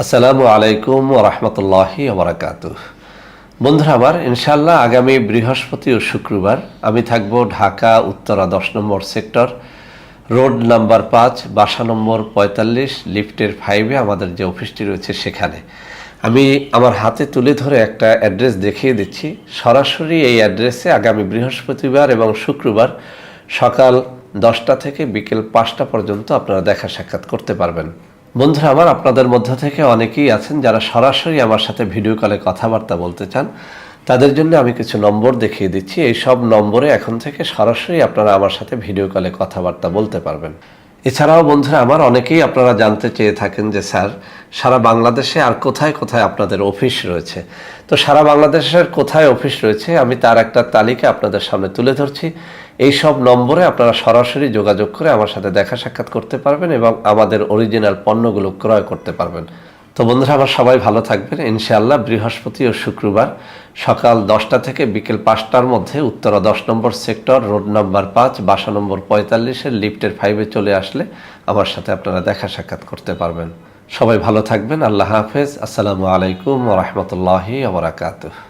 আসসালামু আলাইকুম ওয়া রাহমাতুল্লাহি ওয়া বারাকাতুহু। বন্ধুরা আমার, ইনশাআল্লাহ আগামী বৃহস্পতি ও শুক্রবার আমি থাকব ঢাকা উত্তরা 10 নম্বর সেক্টর, রোড নাম্বার 5, বাসা নম্বর 45, লিফটের 5-এ আমাদের যে অফিসটি রয়েছে সেখানে। আমি আমার হাতে তুলে ধরে একটা অ্যাড্রেস দেখিয়ে দিচ্ছি। সরাসরি এই অ্যাড্রেসে আগামী বৃহস্পতিবার এবং শুক্রবার সকাল 10টা থেকে বিকেল 5টা পর্যন্ত আপনারা দেখা সাক্ষাৎ করতে পারবেন। বন্ধুরা আমার, আপনাদের মধ্য থেকে অনেকেই আছেন যারা সরাসরি আমার সাথে ভিডিও কলে কথাবার্তা বলতে চান। তাদের জন্য আমি কিছু নম্বর দেখিয়ে দিচ্ছি। এই সব নম্বরে এখন থেকে সরাসরি আপনারা আমার সাথে ভিডিও কলে কথাবার্তা বলতে পারবেন। এছাড়াও বন্ধুরা আমার, অনেকেই আপনারা জানতে চেয়ে থাকেন যে স্যার, সারা বাংলাদেশে আর কোথায় কোথায় আপনাদের অফিস রয়েছে। তো সারা বাংলাদেশের কোথায় অফিস রয়েছে আমি তার একটা তালিকা আপনাদের সামনে তুলে ধরছি। এই সব নম্বরে আপনারা সরাসরি যোগাযোগ করে আমার সাথে দেখা সাক্ষাৎ করতে পারবেন এবং আমাদের অরিজিনাল পণ্যগুলো ক্রয় করতে পারবেন। তো বন্ধুরা আমার, সবাই ভালো থাকবেন। ইনশাআল্লাহ বৃহস্পতি ও শুক্রবার সকাল 10টা থেকে বিকেল 5টার মধ্যে উত্তরা 10 নম্বর সেক্টর, রোড নাম্বার 5, বাসা নম্বর 45-এর লিফটের 5-এ চলে আসলে আমার সাথে আপনারা দেখা সাক্ষাৎ করতে পারবেন। সবাই ভালো থাকবেন। আল্লাহ হাফেজ। আসসালামু আলাইকুম ওয়া রাহমাতুল্লাহি ওয়া বারাকাতুহু।